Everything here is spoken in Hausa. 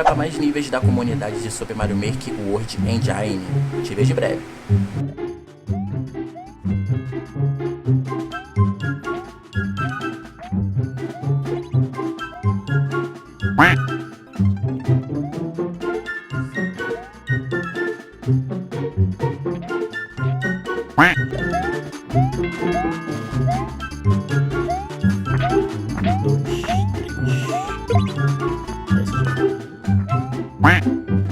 para mais níveis da comunidade de Super Mario Maker World Engine. Te vejo em breve. Um, dois, três.